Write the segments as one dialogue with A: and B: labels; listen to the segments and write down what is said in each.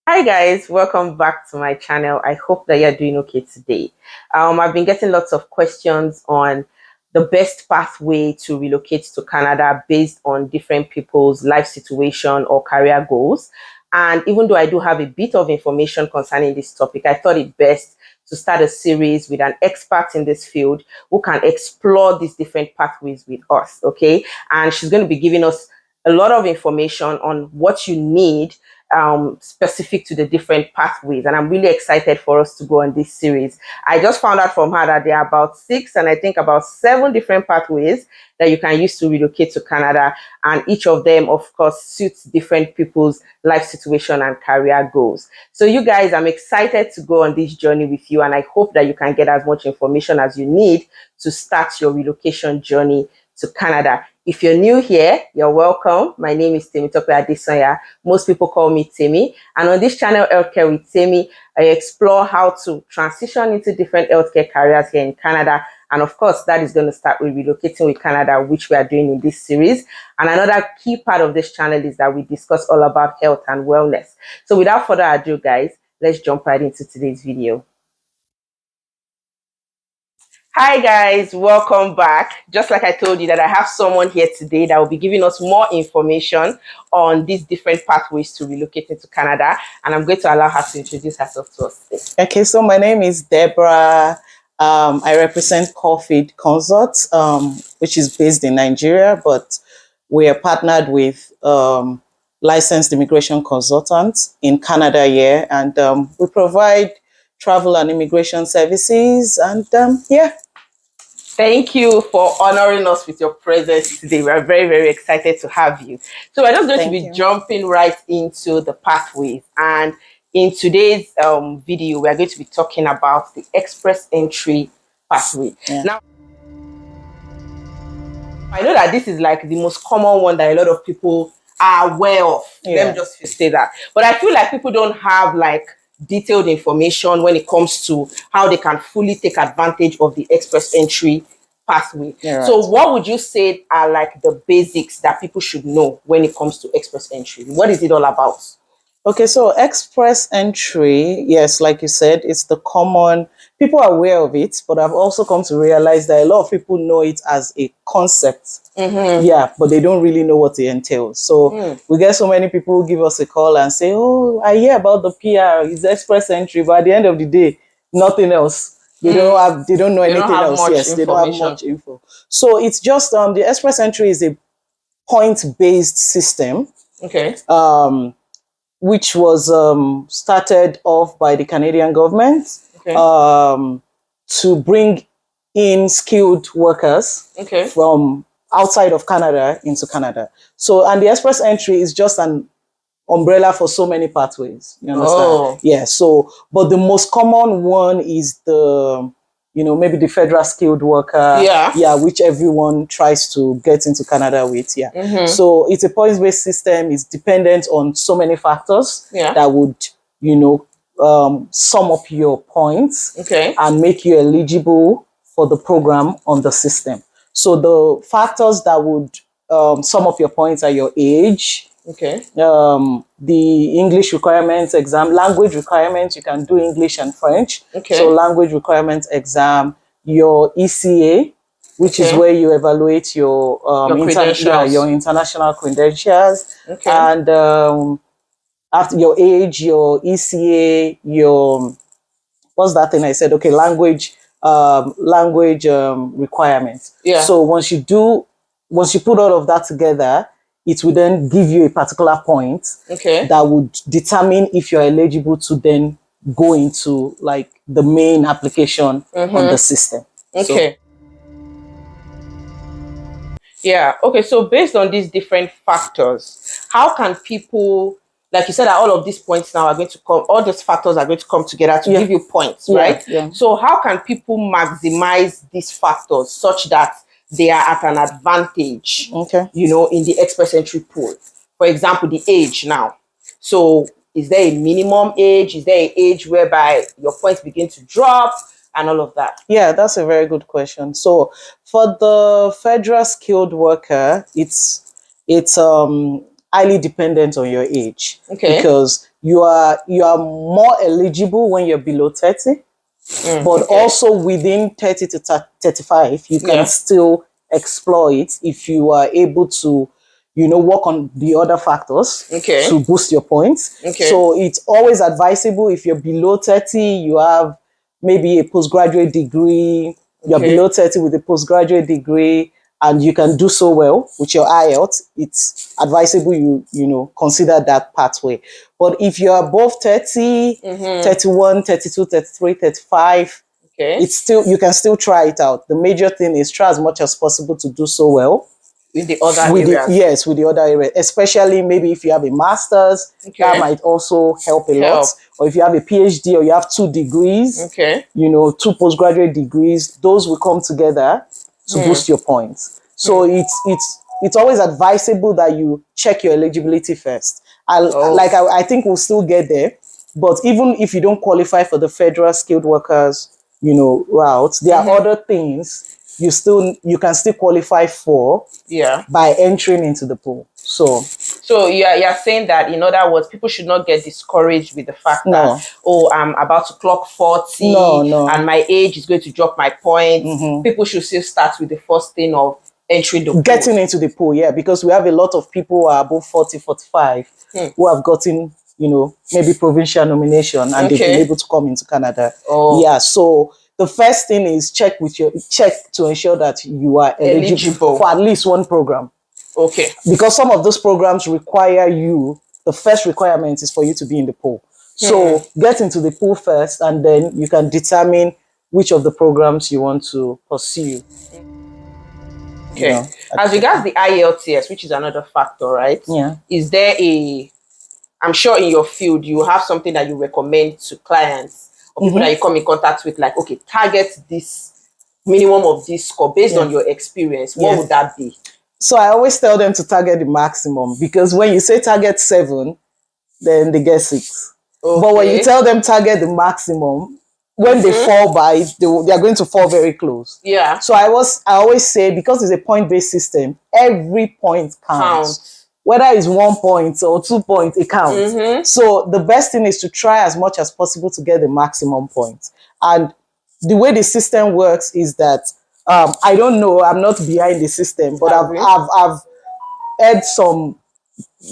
A: Hi guys, welcome back to my channel. I hope that you're doing okay today. I've been getting lots of questions on the best pathway to relocate to Canada based on different people's life situation or career goals. And even though I do have a bit of information concerning this topic, I thought it best to start a series with an expert in this field who can explore these different pathways with us, okay? And she's going to be giving us a lot of information on what you need specific to the different pathways, and I'm really excited for us to go on this series. I just found out from her that there are about 6 and I think about 7 different pathways that you can use to relocate to Canada, and each of them of course suits different people's life situation and career goals. So you guys, I'm excited to go on this journey with you, and I hope that you can get as much information as you need to start your relocation journey to Canada. If you're new here, you're welcome. My name is Temitope Adesanya. Most people call me Temi. And on this channel, Healthcare with Temi, I explore how to transition into different healthcare careers here in Canada. And of course, that is going to start with relocating with Canada, which we are doing in this series. And another key part of this channel is that we discuss all about health and wellness. So without further ado, guys, let's jump right into today's video. Hi guys, welcome back. Just like I told you that I have someone here today that will be giving us more information on these different pathways to relocating to Canada, and I'm going to allow her to introduce herself to us today.
B: Okay, so my name is Deborah. I represent Caulfield Consults, which is based in Nigeria, but we are partnered with licensed immigration consultants in Canada here, and we provide travel and immigration services, and yeah.
A: Thank you for honoring us with your presence today. We're very, very excited to have you. So we're just going to be jumping right into the pathways. And in today's video, we're going to be talking about the express entry pathway. Yeah. Now, I know that this is like the most common one that a lot of people are aware of. Yeah. Let me just say that. But I feel like people don't have like detailed information when it comes to how they can fully take advantage of the express entry pathway. Yeah, right. So what would you say are like the basics that people should know when it comes to express entry? What is it all about?
B: Okay, so express entry, yes, like you said, it's the common, people are aware of it, but I've also come to realize that a lot of people know it as a concept. Yeah, but they don't really know what it entails. So we get so many people who give us a call and say, oh, I hear about the PR, it's express entry, but at the end of the day, nothing else. They don't know anything else. Yes, they don't have much info. So it's just the express entry is a point-based system.
A: Okay.
B: Which was started off by the Canadian government, okay, to bring in skilled workers, okay, from outside of Canada into Canada. So, and the express entry is just an umbrella for so many pathways. You understand? Oh. Yeah. So, but the most common one is the, maybe the federal skilled worker. Yeah. Yeah, which everyone tries to get into Canada with. Yeah. So it's a points-based system. It's dependent on so many factors that would, sum up your points, okay, and make you eligible for the program on the system. So the factors that would sum up your points are your age, okay, the English requirements exam, language requirements, you can do English and French. Okay. So language requirements exam, your ECA, which is where you evaluate your your international credentials. Okay. And after your age, your ECA, your, what's that thing I said? Okay, language requirements. Yeah. So once you put all of that together, it will then give you a particular point, okay, that would determine if you're eligible to then go into like the main application on the system. Okay.
A: Yeah. Okay. So based on these different factors, how can people, like you said, that all of these points now are going to come, all these factors are going to come together to give you points, right?
B: Yeah.
A: So how can people maximize these factors such that they are at an advantage, you know, in the express entry pool? For example, the age now. So is there a minimum age? Is there an age whereby your points begin to drop and all of that?
B: Yeah, that's a very good question. So for the federal skilled worker, it's highly dependent on your age. Because you are more eligible when you're below 30, but also within 30 to 35, you can still explore it if you are able to, you know, work on the other factors to boost your points. So it's always advisable if you're below 30, you have maybe a postgraduate degree, you're below 30 with a postgraduate degree, and you can do so well with your IELTS, it's advisable you know, consider that pathway. But if you're above 30, 31, 32, 33, 35, it's still, you can still try it out. The major thing is try as much as possible to do so well.
A: With the other areas.
B: With the other areas. Especially maybe if you have a master's, that might also help a lot. Or if you have a PhD or you have 2 degrees, you know, 2 postgraduate degrees, those will come together to boost your points. So it's always advisable that you check your eligibility first. I think we'll still get there. But even if you don't qualify for the federal skilled workers, you know, route, there are other things you can still qualify for by entering into the pool. So
A: you're saying that, in other words, people should not get discouraged with the fact that, oh, I'm about to clock 40 and my age is going to drop my points. People should still start with the first thing of entering the pool.
B: Getting into the pool, because we have a lot of people who are above 40, 45 who have gotten, you know, maybe provincial nomination and they've been able to come into Canada. So the first thing is check to ensure that you are eligible for at least one program. Because some of those programs require you, the first requirement is for you to be in the pool. So get into the pool first, and then you can determine which of the programs you want to pursue.
A: You know, as regards the IELTS, which is another factor, right? Is there I'm sure in your field, you have something that you recommend to clients or people that you come in contact with, like, okay, target this minimum of this score based on your experience. What would that be?
B: So I always tell them to target the maximum, because when you say target 7, then they get 6. But when you tell them target the maximum, when they fall by, they are going to fall very close. So I always say, because it's a point-based system, every point counts. Whether it's 1 point or 2 points, it counts. So the best thing is to try as much as possible to get the maximum points. And the way the system works is that, I don't know, I'm not behind the system, but I've heard some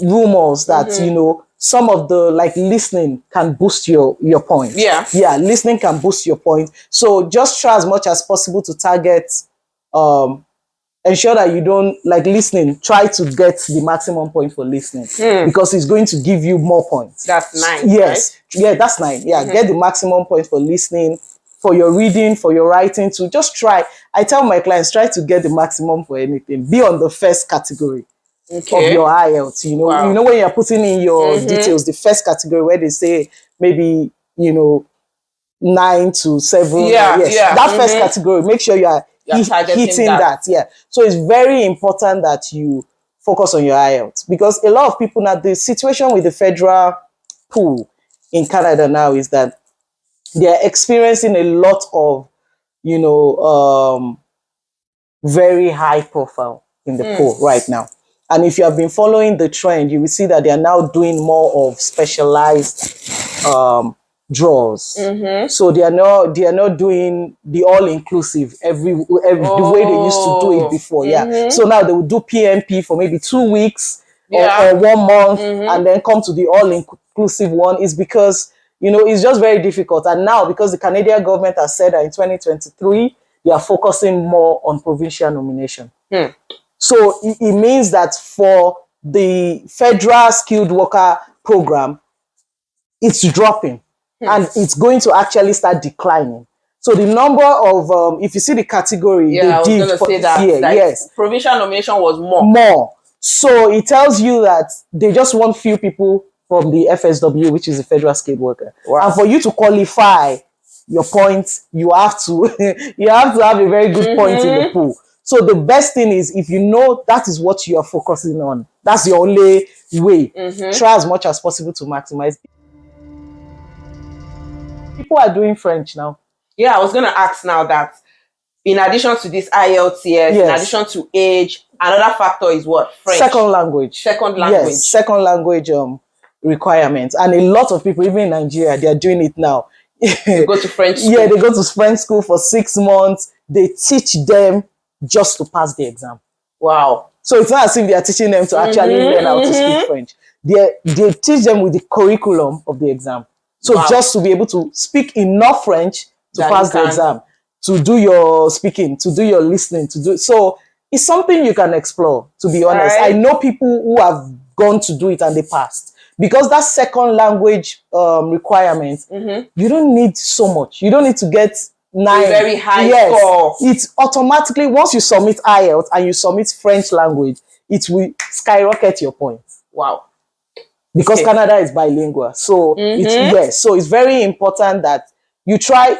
B: rumors that, you know, some of the, like, listening can boost your points. Listening can boost your points. So just try as much as possible to target, ensure that you don't, like, listening, try to get the maximum point for listening, because it's going to give you more points.
A: That's 9.
B: Yes. Right? That's 9. Get the maximum point for listening, for your reading, for your writing too. Just try. I tell my clients, try to get the maximum for anything. Be on the first category of your IELTS. You know, you know when you're putting in your details, the first category where they say maybe, you know, 9 to 7. That first category, make sure you are hitting that. So it's very important that you focus on your IELTS, because a lot of people now, the situation with the federal pool in Canada now is that they're experiencing a lot of, you know, very high profile in the pool right now. And if you have been following the trend, you will see that they are now doing more of specialized draws. So they are not doing the all-inclusive every the way they used to do it before. So now they will do PMP for maybe 2 weeks or 1 month, and then come to the all-inclusive one. Is because, you know, it's just very difficult. And now, because the Canadian government has said that in 2023 they are focusing more on provincial nomination. So it means that for the federal skilled worker program, it's dropping. And it's going to actually start declining. So the number of, if you see the category they did for this year,
A: provincial nomination was more.
B: So it tells you that they just want few people from the FSW, which is the Federal Skilled Worker.
A: Wow.
B: And for you to qualify your points, you have to have a very good point in the pool. So the best thing is, if you know that is what you are focusing on, that's your only way. Try as much as possible to maximize. People are doing French now.
A: Yeah, I was going to ask now that in addition to this IELTS, in addition to age, another factor is what? French.
B: Second language.
A: Second language.
B: Yes, second language requirements. And a lot of people, even in Nigeria, they are doing it now.
A: They go to French school.
B: Yeah, they go to French school for 6 months. They teach them just to pass the exam.
A: Wow.
B: So it's not as if they are teaching them to actually learn how to speak French. They teach them with the curriculum of the exam. So just to be able to speak enough French to pass the exam, to do your speaking, to do your listening, so it's something you can explore, to be honest. I know people who have gone to do it and they passed. Because that second language requirement, you don't need so much. You don't need to get 9.
A: A very high score.
B: It's automatically, once you submit IELTS and you submit French language, it will skyrocket your points.
A: Wow.
B: Because Canada is bilingual. So it's very important that you try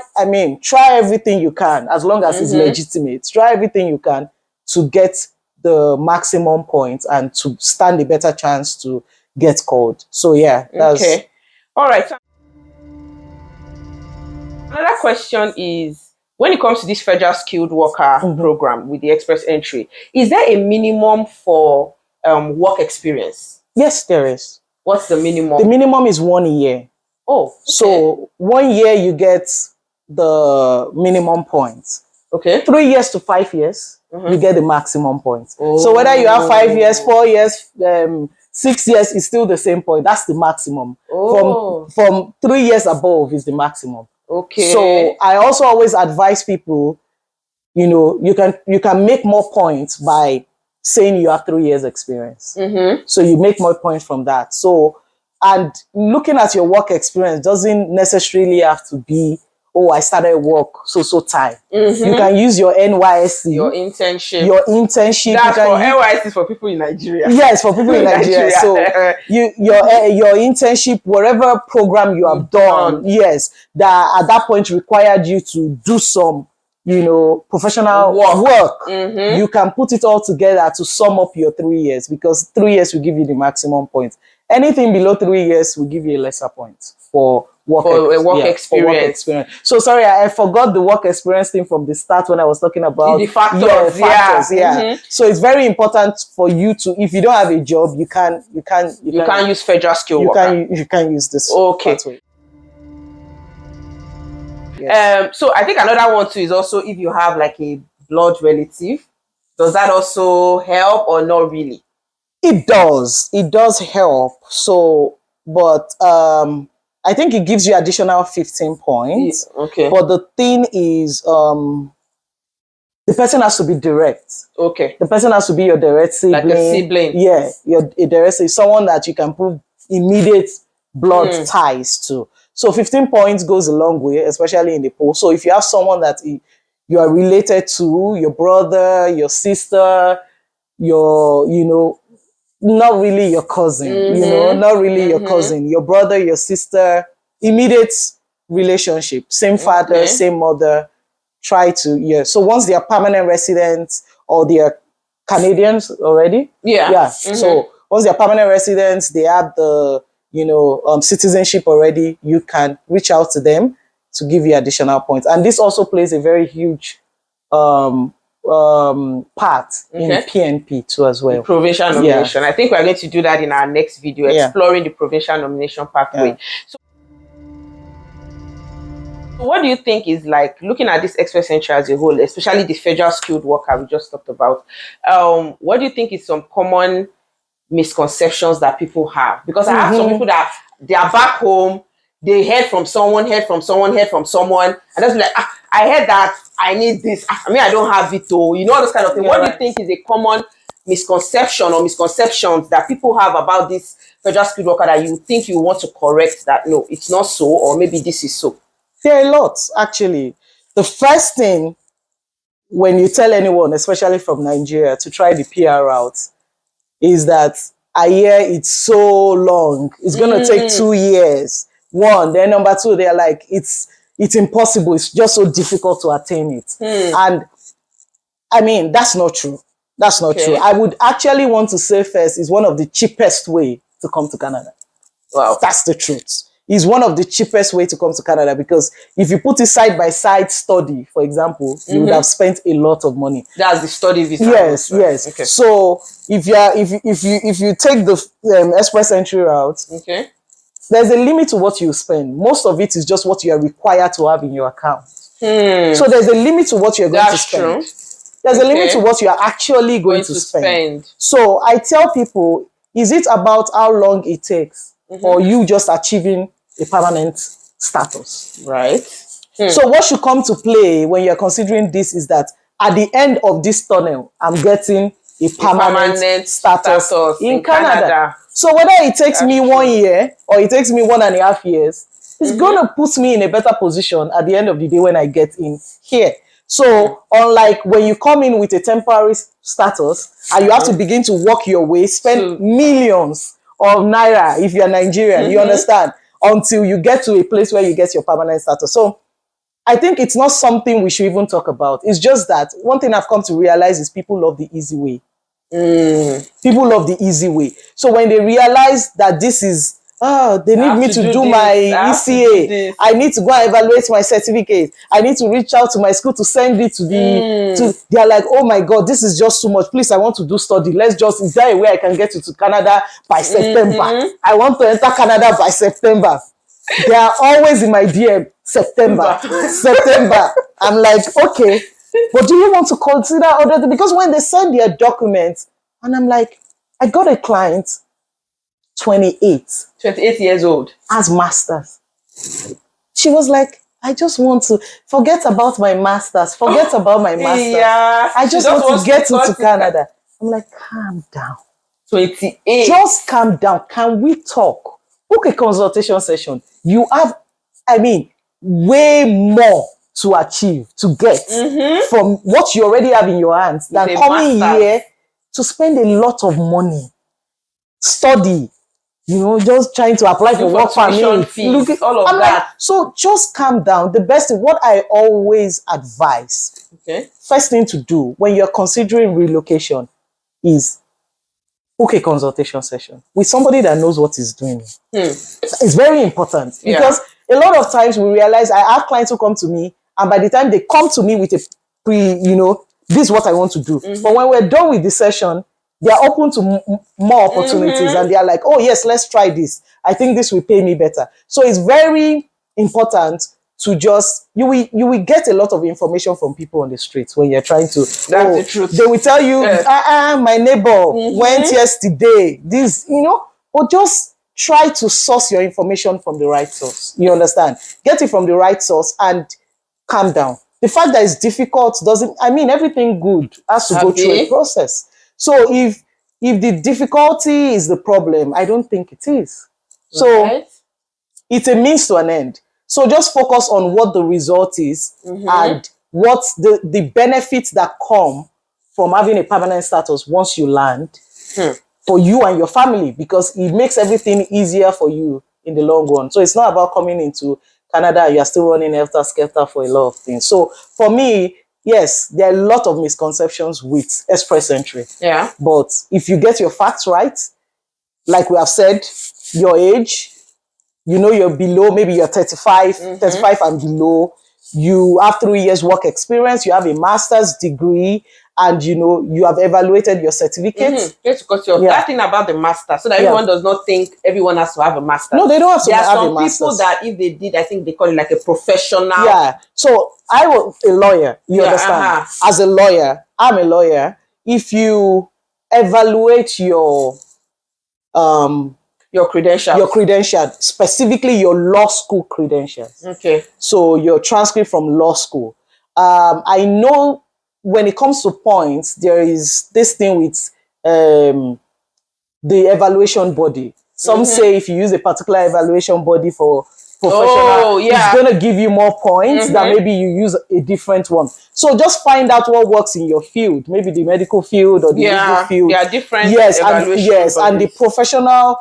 B: everything you can, as long as it's legitimate. Try everything you can to get the maximum points and to stand a better chance to get called. So yeah, that's
A: okay. All right. Another question is, when it comes to this Federal Skilled Worker program with the express entry, is there a minimum for work experience?
B: Yes, there is.
A: What's the minimum?
B: The minimum is 1 year.
A: Oh, okay.
B: So 1 year you get the minimum points.
A: Okay.
B: 3 years to 5 years, you get the maximum points. Oh. So whether you have 5 years, 4 years, 6 years, is still the same point. That's the maximum.
A: Oh.
B: From 3 years above is the maximum.
A: Okay.
B: So I also always advise people, you can make more points by saying you have 3 years experience. So you make more points from that. So, and looking at your work experience doesn't necessarily have to be, oh, I started work so time. You can use your NYSC.
A: Your internship.
B: That's
A: for NYSC for people in Nigeria.
B: Yes, for people in Nigeria. So your internship, whatever program you have done, yes, that at that point required you to do some, professional work. You can put it all together to sum up your 3 years, because 3 years will give you the maximum points. Anything below 3 years will give you a lesser point for work experience. So sorry, I forgot the work experience thing from the start when I was talking about
A: the factors.
B: So it's very important for you to, if you don't have a job, you can't
A: use Federal Skilled Worker.
B: You can use this.
A: Okay.
B: Pathway. Yes.
A: So I think another one too is also, if you have like a blood relative, does that also help or not really?
B: It does help. So, but I think it gives you additional 15 points.
A: Okay.
B: But the thing is, the person has to be direct.
A: Okay.
B: The person has to be your direct sibling.
A: Like a sibling.
B: Yeah, a direct sibling, someone that you can prove immediate blood ties to. So 15 points goes a long way, especially in the poll. So if you have someone that you are related to, your brother, your sister, not really your cousin, not really your cousin, your brother, your sister, immediate relationship, same father, same mother, try to, So once they are permanent residents or they are Canadians already. So once they are permanent residents, they have the, citizenship already, you can reach out to them to give you additional points. And this also plays a very huge part in PNP too as well.
A: The provincial nomination. I think we're going to do that in our next video, exploring the provincial nomination pathway. So what do you think is, like, looking at this express entry as a whole, especially the Federal Skilled Worker we just talked about, what do you think is some common misconceptions that people have? Because I have some people that they are back home, they heard from someone, and that's like, I heard that I need this. I don't have it, all this kind of thing. What do you think is a common misconception or misconceptions that people have about this Federal Skilled Worker that you think you want to correct, that no, it's not so, or maybe this is so?
B: There are lots, actually. The first thing, when you tell anyone, especially from Nigeria, to try the PR route, is that I hear it's so long. It's going to take 2 years. One, then number two, they're like, it's impossible. It's just so difficult to attain it. And I mean, that's not true. That's not true. I would actually want to say first, it's one of the cheapest way to come to Canada.
A: Wow.
B: That's the truth. It's one of the cheapest way to come to Canada, because if you put it side by side study, for example, you would have spent a lot of money.
A: That's the study visa.
B: Yes, yes. Okay. So if you take the express entry route, there's a limit to what you spend. Most of it is just what you are required to have in your account. So there's a limit to what you're going to spend. True. There's a limit to what you are actually going to spend. So I tell people, is it about how long it takes, or you just achieving a permanent status?
A: Right.
B: So what should come to play when you're considering this is that at the end of this tunnel, I'm getting a permanent status in Canada. So whether it takes me 1 year or it takes me 1.5 years, it's going to put me in a better position at the end of the day when I get in here. So unlike when you come in with a temporary status and you have to begin to work your way, spend millions of naira if you're Nigerian, you understand, until you get to a place where you get your permanent status. So I think it's not something we should even talk about. It's just that one thing I've come to realize is people love the easy way. People love the easy way. So when they realize that this is, they need me to do my ECA. I need to go and evaluate my certificate. I need to reach out to my school to send it to the, they're like, oh my God, this is just too much. Please, I want to do study. Is there a way I can get you to Canada by September? I want to enter Canada by September. They are always in my DM, September. I'm like, okay, but do you want to consider other things? Because when they send their documents, and I'm like, I got a client, 28
A: years old,
B: as masters. She was like, I just want to forget about my masters. I just want to get into Canada. I'm like, calm down.
A: 28.
B: Just calm down. Can we talk? Book a consultation session. You have, way more to achieve, to get from what you already have in your hands than coming here to spend a lot of money, study, just trying to apply for work permit,
A: all of that.
B: So just calm down. The best thing, what I always advise, first thing to do when you're considering relocation is book a consultation session with somebody that knows what he's doing. It's very important because a lot of times we realize I have clients who come to me, and by the time they come to me with a this is what I want to do. But when we're done with the session, they are open to more opportunities, and they are like, oh yes, let's try this. I think this will pay me better. So it's very important to just, you will get a lot of information from people on the streets when you're trying to,
A: that's the truth.
B: They will tell you, my neighbor went yesterday, this, but just try to source your information from the right source. You understand? Get it from the right source and calm down. The fact that it's difficult doesn't, everything good has to go through a process. So if the difficulty is the problem, I don't think it is. So it's a means to an end. So just focus on what the result is and what the benefits that come from having a permanent status once you land for you and your family, because it makes everything easier for you in the long run. So it's not about coming into Canada, you're still running helter-skelter for a lot of things. So for me, yes, there are a lot of misconceptions with express entry.
A: Yeah.
B: But if you get your facts right, like we have said, your age, you're below, maybe you're 35 and below, you have 3 years work experience, you have a master's degree, and you have evaluated your certificate.
A: Yes, because that thing about the master, so that everyone does not think everyone has to have a master.
B: No, they don't have to have a master.
A: There are some people that if they did, I think they call it like a professional.
B: Yeah. So I was a lawyer, you understand? As a lawyer, I'm a lawyer. If you evaluate your credentials, specifically your law school credentials. Okay. So your transcript from law school. I know when it comes to points, there is this thing with the evaluation body. Some say if you use a particular evaluation body for professional, it's going to give you more points than maybe you use a different one. So just find out what works in your field, maybe the medical field or the legal field.
A: There are different
B: and the professional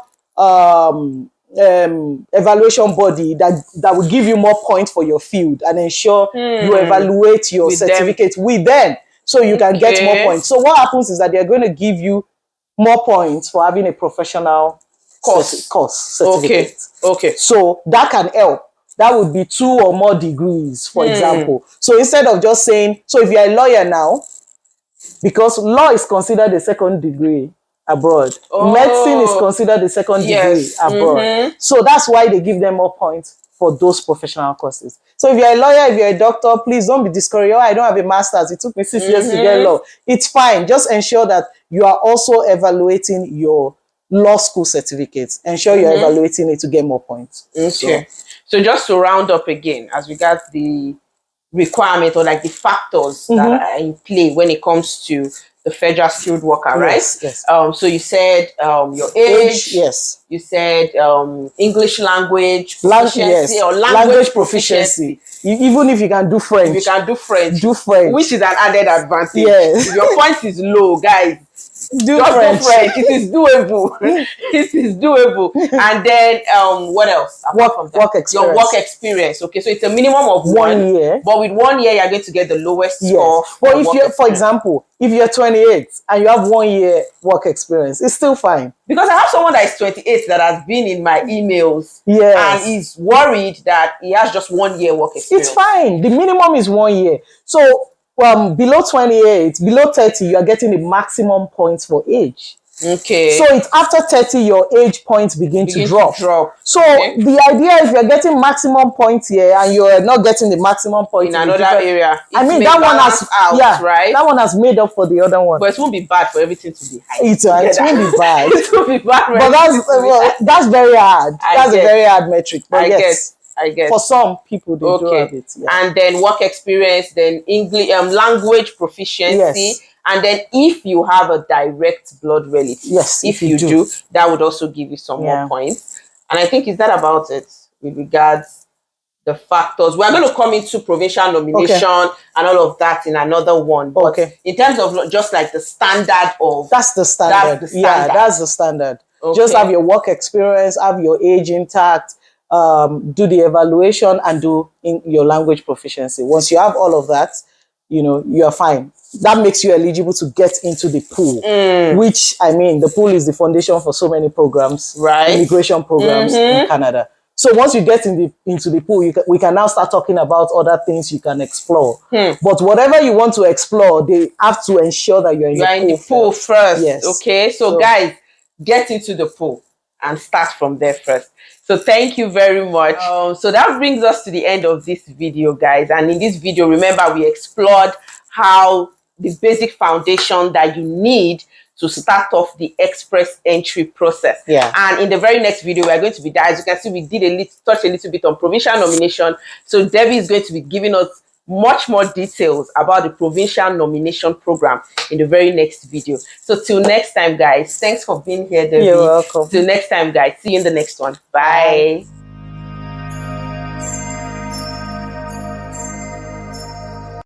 B: evaluation body that will give you more points for your field and ensure you evaluate your certificate with them so you can get more points. So what happens is that they're going to give you more points for having a professional course certificate.
A: Okay.
B: So that can help. That would be 2 or more degrees, for example. So instead of just saying, so if you're a lawyer now, because law is considered a second degree abroad. Medicine is considered a second degree abroad. So that's why they give them more points for those professional courses. So if you're a lawyer, if you're a doctor, please don't be discouraged. Oh, I don't have a master's. It took me 6 years to get law. It's fine. Just ensure that you are also evaluating your law school certificates. Ensure you're evaluating it to get more points.
A: Okay. So just to round up again, as regards the requirement or like the factors that are in play when it comes to the federal skilled worker, right?
B: Yes.
A: So you said your age.
B: Yes.
A: You said English language proficiency or language proficiency.
B: Even if you can do French.
A: If you can do French.
B: Do French.
A: Which is an added advantage.
B: Yes.
A: If your point is low, guys,
B: do French.
A: It is doable. It is doable. And then what else?
B: Work experience.
A: Your work experience. Okay, so it's a minimum of 1 year. But with 1 year, you're going to get the lowest score.
B: But if you're, for example, if you're 28 and you have 1 year work experience, it's still fine.
A: Because I have someone that is 28 that has been in my emails and is worried that he has just 1 year work experience.
B: It's fine. The minimum is 1 year. So below 28, below 30, you are getting the maximum points for age.
A: Okay.
B: So it's after 30, your age points begin to drop. So the idea is you're getting maximum points here and you're not getting the maximum points
A: in another area.
B: I mean, that one has
A: right?
B: That one has made up for the other one.
A: But it won't be bad for everything to be high.
B: It won't be bad.
A: It won't be bad.
B: But that's very hard. That's a very hard metric. But
A: I guess.
B: For some people, they do have it. Yeah.
A: And then work experience, then English, language proficiency. And then if you have a direct blood relative, if you do, that would also give you some more points. And I think, is that about it with regards the factors? We're going to come into provincial nomination and all of that in another one. But in terms of just like the standard of...
B: That's the standard. Yeah, that's the standard. Just have your work experience, have your age intact, do the evaluation and do your language proficiency. Once you have all of that, you are fine. That makes you eligible to get into the pool, which, I mean, the pool is the foundation for so many programs, immigration programs in Canada. So once you get into the pool, we can now start talking about other things you can explore. But whatever you want to explore, they have to ensure that you're in the pool first.
A: Yes. Okay, so guys, get into the pool and start from there first. So thank you very much. So that brings us to the end of this video, guys. And in this video, remember, we explored how the basic foundation that you need to start off the express entry process. And in the very next video, we are going to be, as you can see, we did touch a little bit on provincial nomination. So Debbie is going to be giving us much more details about the provincial nomination program in the very next video. So till next time, guys, thanks for being here, Debbie.
B: You're welcome.
A: Till next time, guys, see you in the next one. Bye.